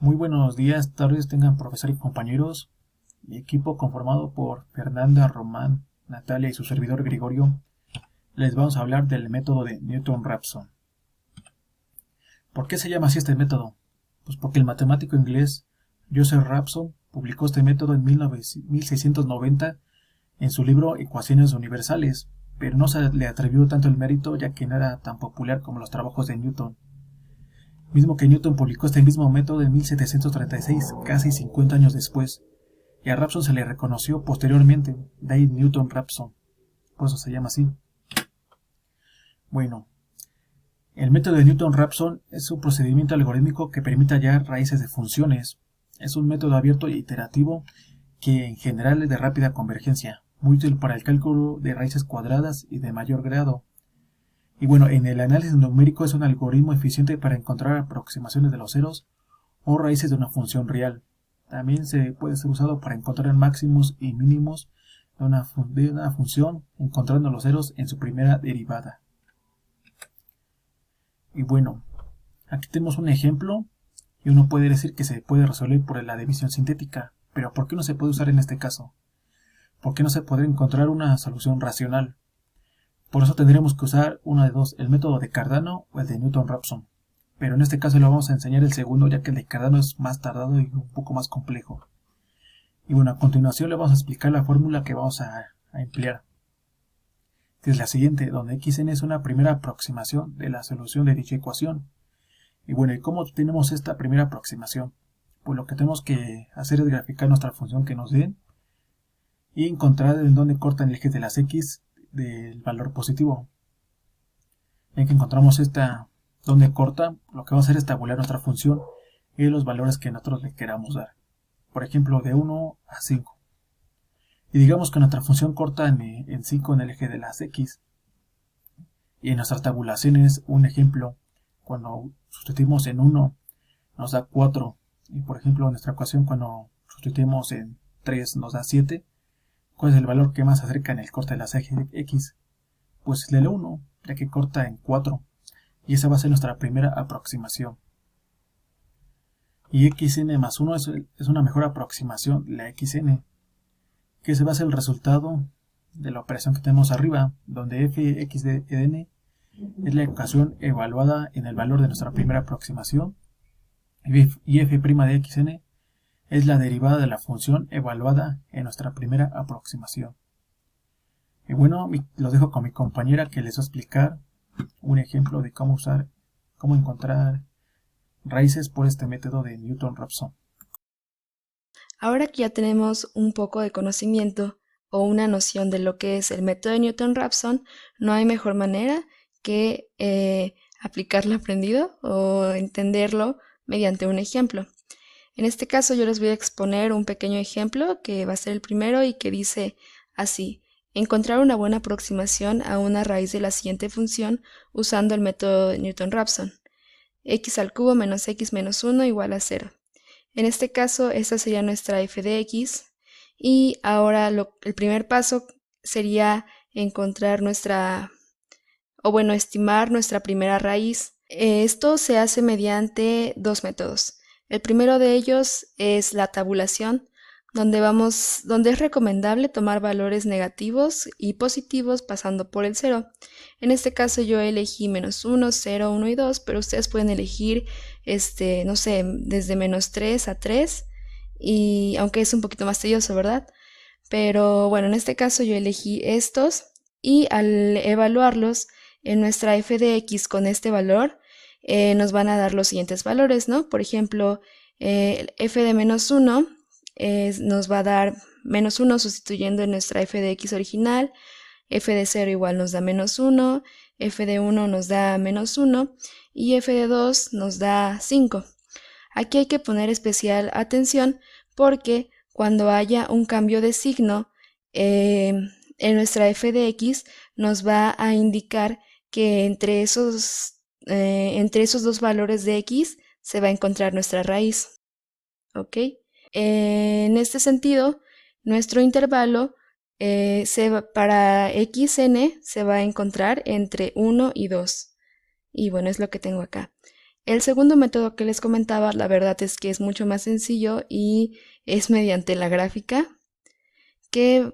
Muy buenos días, tardes tengan profesor y compañeros. Mi equipo conformado por Fernanda, Román, Natalia y su servidor Gregorio, les vamos a hablar del método de Newton-Raphson. ¿Por qué se llama así este método? Pues porque el matemático inglés Joseph Raphson publicó este método en 1690 en su libro Ecuaciones Universales, pero no se le atribuyó tanto el mérito ya que no era tan popular como los trabajos de Newton. Mismo que Newton publicó este mismo método en 1736, casi 50 años después, y a Raphson se le reconoció posteriormente, de ahí Newton-Raphson, por eso se llama así. Bueno, el método de Newton-Raphson es un procedimiento algorítmico que permite hallar raíces de funciones. Es un método abierto e iterativo que en general es de rápida convergencia, muy útil para el cálculo de raíces cuadradas y de mayor grado. Y bueno, en el análisis numérico es un algoritmo eficiente para encontrar aproximaciones de los ceros o raíces de una función real. También se puede ser usado para encontrar máximos y mínimos de una función, encontrando los ceros en su primera derivada. Y bueno, aquí tenemos un ejemplo y uno puede decir que se puede resolver por la división sintética, pero ¿por qué no se puede usar en este caso? ¿Por qué no se podría encontrar una solución racional? Por eso tendríamos que usar uno de dos, el método de Cardano o el de Newton-Raphson. Pero en este caso le vamos a enseñar el segundo, ya que el de Cardano es más tardado y un poco más complejo. Y bueno, a continuación le vamos a explicar la fórmula que vamos a emplear, que es la siguiente, donde xn es una primera aproximación de la solución de dicha ecuación. Y bueno, ¿y cómo tenemos esta primera aproximación? Pues lo que tenemos que hacer es graficar nuestra función que nos den y encontrar en dónde cortan el eje de las x del valor positivo. Ya que encontramos esta donde corta, lo que vamos a hacer es tabular nuestra función y los valores que nosotros le queramos dar. Por ejemplo, de 1 a 5. Y digamos que nuestra función corta en 5 en el eje de las x. Y en nuestras tabulaciones, un ejemplo, cuando sustituimos en 1 nos da 4. Y por ejemplo, en nuestra ecuación, cuando sustituimos en 3 nos da 7. ¿Cuál es el valor que más se acerca en el corte de las x? Pues el 1, ya que corta en 4. Y esa va a ser nuestra primera aproximación. Y xn más 1 es una mejor aproximación de la xn, que se va a ser el resultado de la operación que tenemos arriba, donde fx de n es la ecuación evaluada en el valor de nuestra primera aproximación, y f' de xn es la derivada de la función evaluada en nuestra primera aproximación. Y bueno, los dejo con mi compañera que les va a explicar un ejemplo de cómo encontrar raíces por este método de Newton-Raphson. Ahora que ya tenemos un poco de conocimiento o una noción de lo que es el método de Newton-Raphson, no hay mejor manera que aplicar lo aprendido o entenderlo mediante un ejemplo. En este caso yo les voy a exponer un pequeño ejemplo que va a ser el primero y que dice así: encontrar una buena aproximación a una raíz de la siguiente función usando el método de Newton-Raphson. X al cubo menos x menos 1 igual a 0. En este caso, esta sería nuestra f de x. Y ahora el primer paso sería encontrar estimar nuestra primera raíz. Esto se hace mediante dos métodos. El primero de ellos es la tabulación, donde es recomendable tomar valores negativos y positivos pasando por el 0. En este caso yo elegí menos 1, 0, 1 y 2, pero ustedes pueden elegir, no sé, desde menos 3 a 3, y aunque es un poquito más tedioso, ¿verdad? Pero bueno, en este caso yo elegí estos y al evaluarlos en nuestra f de x con este valor, nos van a dar los siguientes valores, ¿no? Por ejemplo, f de menos 1 nos va a dar menos 1 sustituyendo en nuestra f de x original, f de 0 igual nos da menos 1, f de 1 nos da menos 1 y f de 2 nos da 5. Aquí hay que poner especial atención porque cuando haya un cambio de signo en nuestra f de x nos va a indicar que entre esos dos valores de x se va a encontrar nuestra raíz. ¿Ok? En este sentido, nuestro intervalo para xn se va a encontrar entre 1 y 2. Y bueno, es lo que tengo acá. El segundo método que les comentaba, la verdad es que es mucho más sencillo y es mediante la gráfica, que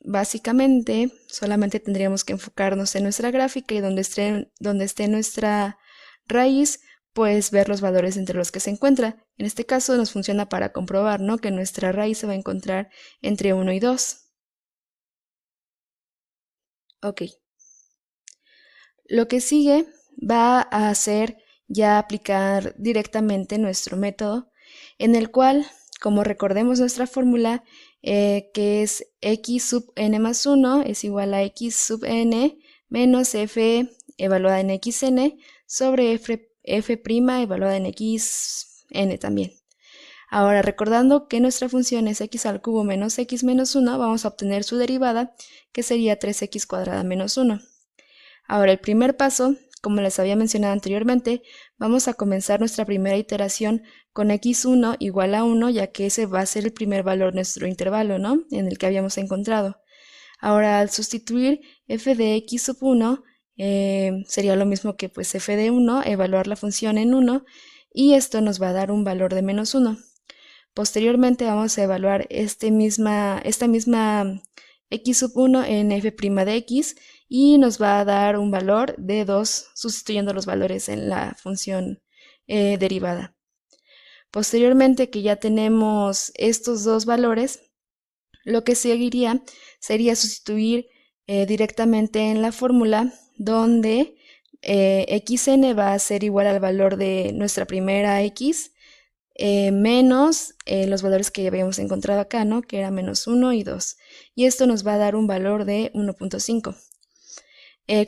básicamente solamente tendríamos que enfocarnos en nuestra gráfica y donde esté nuestra raíz, pues ver los valores entre los que se encuentra. En este caso nos funciona para comprobar, ¿no?, que nuestra raíz se va a encontrar entre 1 y 2. Ok. Lo que sigue va a ser ya aplicar directamente nuestro método, en el cual, como recordemos nuestra fórmula, que es x sub n más 1 es igual a x sub n menos f evaluada en xn sobre f' evaluada en xn también. Ahora, recordando que nuestra función es x al cubo menos x menos 1, vamos a obtener su derivada, que sería 3x cuadrada menos 1. Ahora, el primer paso, como les había mencionado anteriormente, vamos a comenzar nuestra primera iteración con x1 igual a 1, ya que ese va a ser el primer valor de nuestro intervalo, ¿no?, en el que habíamos encontrado. Ahora, al sustituir f de x sub 1, sería lo mismo que pues f de 1, evaluar la función en 1, y esto nos va a dar un valor de menos 1. Posteriormente vamos a evaluar esta misma x sub 1 en f' de x, y nos va a dar un valor de 2 sustituyendo los valores en la función derivada. Posteriormente que ya tenemos estos dos valores, lo que seguiría sería sustituir directamente en la fórmula, donde xn va a ser igual al valor de nuestra primera x menos los valores que ya habíamos encontrado acá, ¿no?, que era menos 1 y 2. Y esto nos va a dar un valor de 1.5.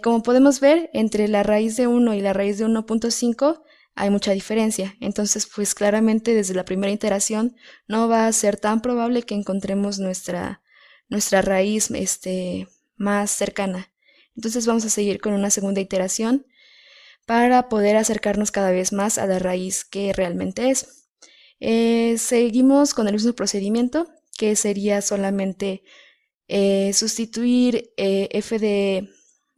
Como podemos ver, entre la raíz de 1 y la raíz de 1.5 hay mucha diferencia. Entonces, pues claramente desde la primera iteración no va a ser tan probable que encontremos nuestra raíz más cercana. Entonces vamos a seguir con una segunda iteración para poder acercarnos cada vez más a la raíz que realmente es. Seguimos con el mismo procedimiento, que sería solamente sustituir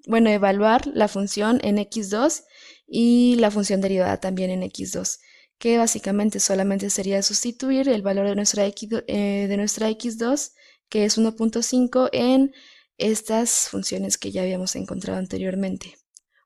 evaluar la función en x2 y la función derivada también en x2, que básicamente solamente sería sustituir el valor de nuestra x2, que es 1.5, en estas funciones que ya habíamos encontrado anteriormente.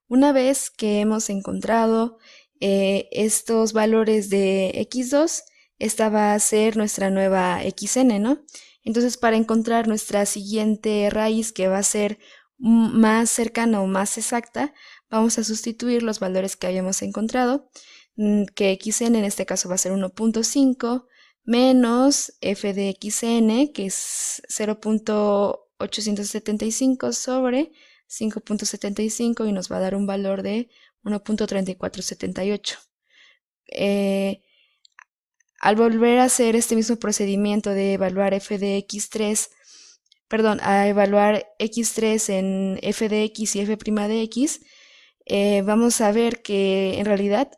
Una vez que hemos encontrado estos valores de x2, esta va a ser nuestra nueva xn, ¿no? Entonces, para encontrar nuestra siguiente raíz, que va a ser más cercana o más exacta, vamos a sustituir los valores que habíamos encontrado, que xn en este caso va a ser 1.5 menos f de xn, que es 0.875 sobre 5.75, y nos va a dar un valor de 1.3478. Al volver a hacer este mismo procedimiento de evaluar f de x3, a evaluar x3 en f de x y f' de x, vamos a ver que en realidad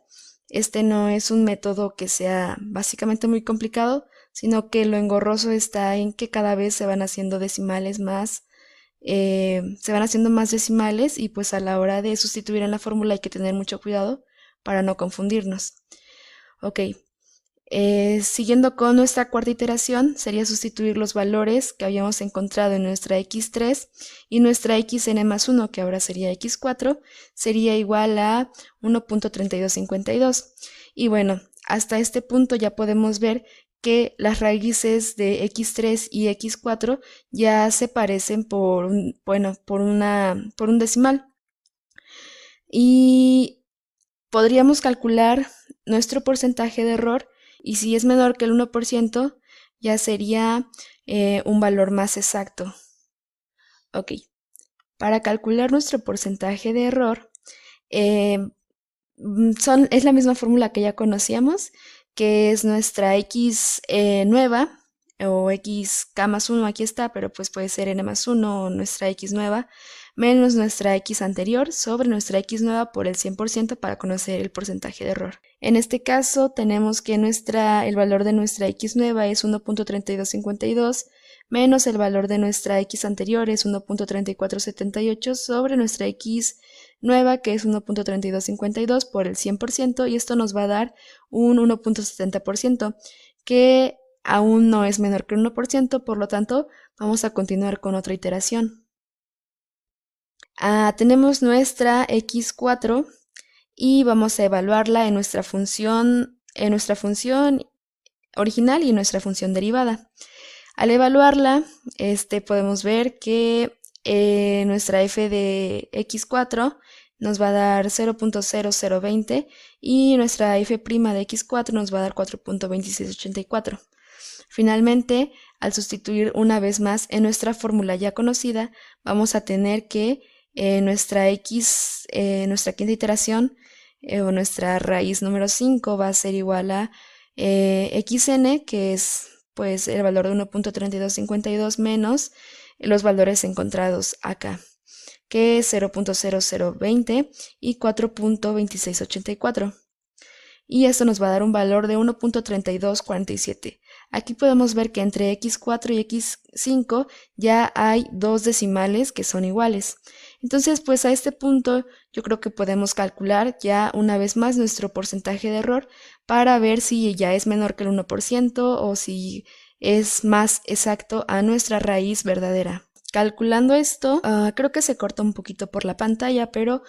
este no es un método que sea básicamente muy complicado, sino que lo engorroso está en que cada vez se van haciendo más decimales, y pues a la hora de sustituir en la fórmula hay que tener mucho cuidado para no confundirnos. Ok. Siguiendo con nuestra cuarta iteración, sería sustituir los valores que habíamos encontrado en nuestra x3 y nuestra xn más 1, que ahora sería x4, sería igual a 1.3252. Y bueno, hasta este punto ya podemos ver que las raíces de x3 y x4 ya se parecen por un decimal. Y podríamos calcular nuestro porcentaje de error, y si es menor que el 1%, ya sería un valor más exacto. Ok, para calcular nuestro porcentaje de error, es la misma fórmula que ya conocíamos, que es nuestra x nueva, o xk más 1, aquí está, pero pues puede ser n más 1 o nuestra x nueva, menos nuestra x anterior sobre nuestra x nueva por el 100% para conocer el porcentaje de error. En este caso tenemos que el valor de nuestra x nueva es 1.3252 menos el valor de nuestra x anterior es 1.3478 sobre nuestra x nueva, que es 1.3252 por el 100%, y esto nos va a dar un 1.70%, que aún no es menor que el 1%, por lo tanto, vamos a continuar con otra iteración. Tenemos nuestra x4 y vamos a evaluarla en nuestra función original y en nuestra función derivada. Al evaluarla, podemos ver que nuestra f de x4 nos va a dar 0.0020 y nuestra f' de x4 nos va a dar 4.2684. Finalmente, al sustituir una vez más en nuestra fórmula ya conocida, vamos a tener que nuestra quinta iteración o nuestra raíz número 5 va a ser igual a xn, que es pues el valor de 1.3252 menos los valores encontrados acá, que es 0.0020 y 4.2684. Y esto nos va a dar un valor de 1.3247. Aquí podemos ver que entre x4 y x5 ya hay dos decimales que son iguales. Entonces, pues a este punto yo creo que podemos calcular ya una vez más nuestro porcentaje de error para ver si ya es menor que el 1% o si es más exacto a nuestra raíz verdadera. Calculando esto, creo que se corta un poquito por la pantalla, pero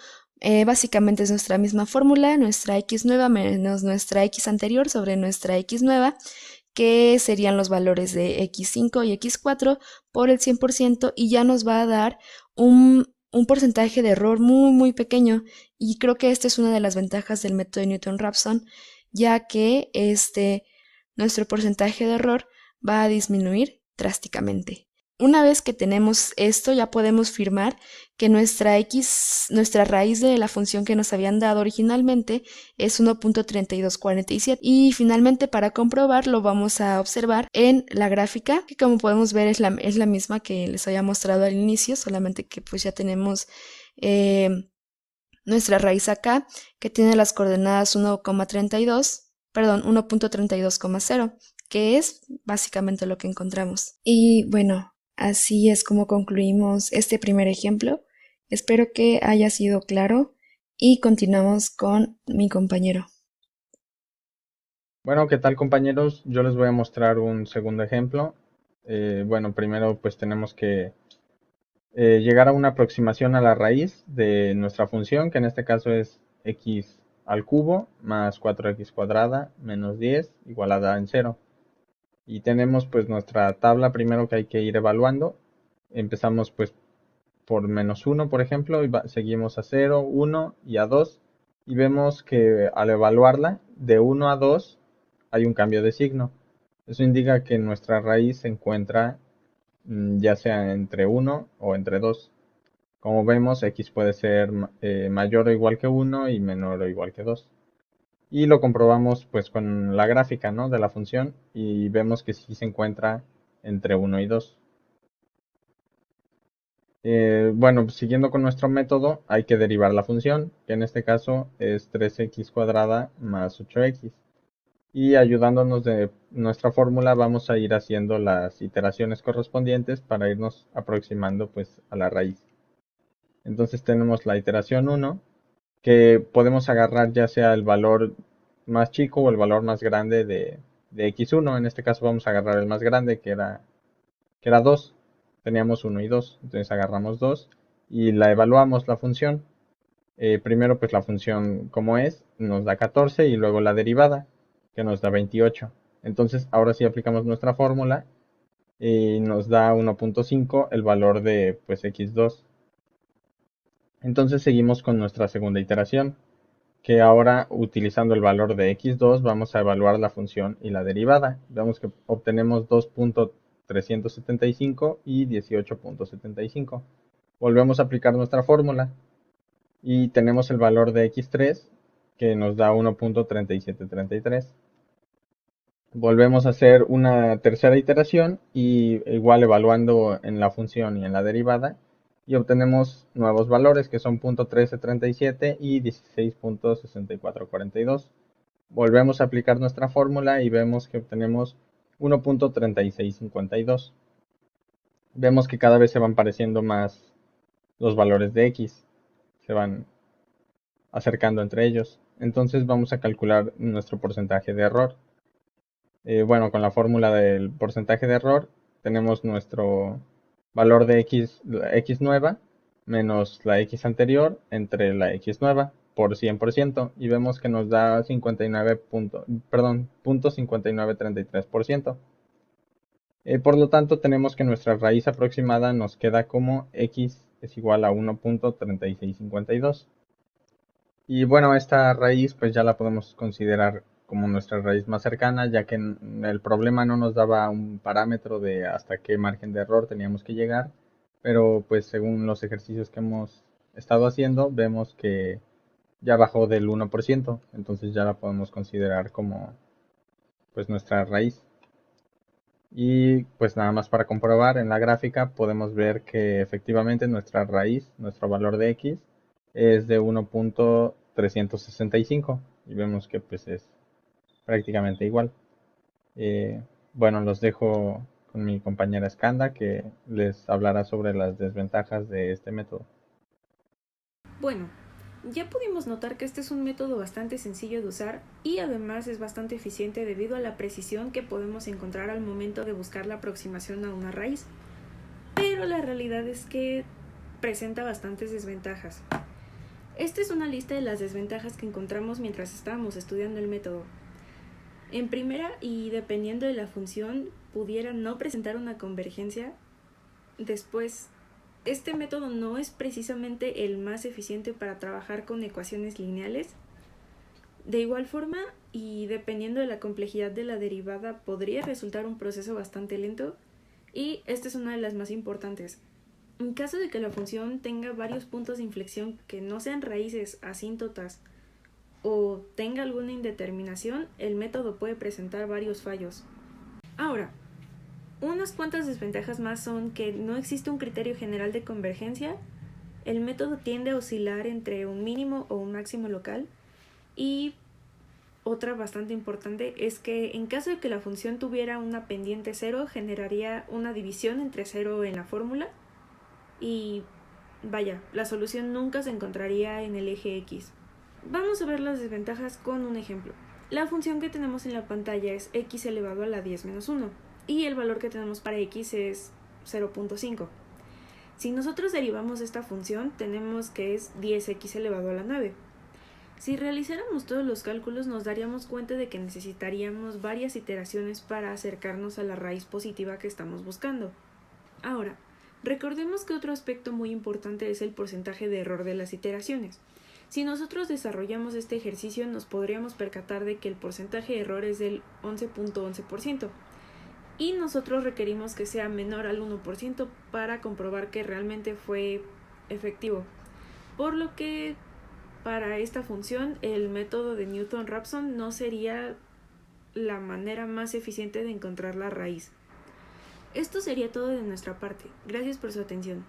básicamente es nuestra misma fórmula, nuestra x nueva menos nuestra x anterior sobre nuestra x nueva, que serían los valores de x5 y x4 por el 100%, y ya nos va a dar un porcentaje de error muy pequeño, y creo que esta es una de las ventajas del método de Newton-Raphson, ya que nuestro porcentaje de error va a disminuir drásticamente. Una vez que tenemos esto, ya podemos firmar que nuestra raíz de la función que nos habían dado originalmente es 1.3247. Y finalmente, para comprobarlo, vamos a observar en la gráfica, que como podemos ver es la misma que les había mostrado al inicio, solamente que pues ya tenemos nuestra raíz acá, que tiene las coordenadas 1.32,0, que es básicamente lo que encontramos. Y bueno, así es como concluimos este primer ejemplo. Espero que haya sido claro y continuamos con mi compañero. Bueno, ¿qué tal, compañeros? Yo les voy a mostrar un segundo ejemplo. Bueno, primero pues tenemos que llegar a una aproximación a la raíz de nuestra función, que en este caso es x al cubo más 4x cuadrada menos 10 igualada en 0. Y tenemos pues nuestra tabla primero que hay que ir evaluando. Empezamos pues por menos 1, por ejemplo, y seguimos a 0, 1 y a 2. Y vemos que al evaluarla, de 1 a 2 hay un cambio de signo. Eso indica que nuestra raíz se encuentra ya sea entre 1 o entre 2. Como vemos, x puede ser mayor o igual que 1 y menor o igual que 2. Y lo comprobamos pues con la gráfica, ¿no?, de la función, y vemos que sí se encuentra entre 1 y 2. Bueno, siguiendo con nuestro método, hay que derivar la función, que en este caso es 3x cuadrada más 8x. Y ayudándonos de nuestra fórmula vamos a ir haciendo las iteraciones correspondientes para irnos aproximando pues a la raíz. Entonces tenemos la iteración 1, que podemos agarrar ya sea el valor más chico o el valor más grande de x1. En este caso vamos a agarrar el más grande, que era 2. Teníamos 1 y 2, entonces agarramos 2 y la evaluamos la función. Primero pues la función como es, nos da 14 y luego la derivada, que nos da 28. Entonces ahora sí aplicamos nuestra fórmula y nos da 1.5 el valor de pues x2. Entonces seguimos con nuestra segunda iteración, que ahora utilizando el valor de x2 vamos a evaluar la función y la derivada. Vemos que obtenemos 2.375 y 18.75. Volvemos a aplicar nuestra fórmula y tenemos el valor de x3, que nos da 1.3733. Volvemos a hacer una tercera iteración y igual evaluando en la función y en la derivada, y obtenemos nuevos valores que son .1337 y 16.6442. Volvemos a aplicar nuestra fórmula y vemos que obtenemos 1.3652. Vemos que cada vez se van pareciendo más los valores de x, se van acercando entre ellos. Entonces vamos a calcular nuestro porcentaje de error. Bueno, con la fórmula del porcentaje de error tenemos nuestro valor de x nueva menos la x anterior entre la x nueva por 100% y vemos que nos da 0.5933%. Por lo tanto, tenemos que nuestra raíz aproximada nos queda como x es igual a 1.3652. Y bueno, esta raíz pues ya la podemos considerar como nuestra raíz más cercana, ya que el problema no nos daba un parámetro de hasta qué margen de error teníamos que llegar, pero pues según los ejercicios que hemos estado haciendo, vemos que ya bajó del 1%, entonces ya la podemos considerar como pues nuestra raíz. Y pues nada más para comprobar, en la gráfica podemos ver que efectivamente nuestra raíz, nuestro valor de x, es de 1.365 y vemos que pues es prácticamente igual. Bueno, los dejo con mi compañera Skanda que les hablará sobre las desventajas de este método. Bueno, ya pudimos notar que este es un método bastante sencillo de usar y además es bastante eficiente debido a la precisión que podemos encontrar al momento de buscar la aproximación a una raíz. Pero la realidad es que presenta bastantes desventajas. Esta es una lista de las desventajas que encontramos mientras estábamos estudiando el método. En primera, y dependiendo de la función, pudiera no presentar una convergencia. Después, este método no es precisamente el más eficiente para trabajar con ecuaciones lineales. De igual forma, y dependiendo de la complejidad de la derivada, podría resultar un proceso bastante lento. Y esta es una de las más importantes. En caso de que la función tenga varios puntos de inflexión que no sean raíces asíntotas o tenga alguna indeterminación, el método puede presentar varios fallos. Ahora, unas cuantas desventajas más son que no existe un criterio general de convergencia, el método tiende a oscilar entre un mínimo o un máximo local, y otra bastante importante es que en caso de que la función tuviera una pendiente 0, generaría una división entre 0 en la fórmula, y vaya, la solución nunca se encontraría en el eje X. Vamos a ver las desventajas con un ejemplo. La función que tenemos en la pantalla es x elevado a la 10 menos 1 y el valor que tenemos para x es 0.5. Si nosotros derivamos esta función, tenemos que es 10x elevado a la 9. Si realizáramos todos los cálculos, nos daríamos cuenta de que necesitaríamos varias iteraciones para acercarnos a la raíz positiva que estamos buscando. Ahora, recordemos que otro aspecto muy importante es el porcentaje de error de las iteraciones. Si nosotros desarrollamos este ejercicio, nos podríamos percatar de que el porcentaje de error es del 11.11% y nosotros requerimos que sea menor al 1% para comprobar que realmente fue efectivo. Por lo que para esta función el método de Newton-Raphson no sería la manera más eficiente de encontrar la raíz. Esto sería todo de nuestra parte. Gracias por su atención.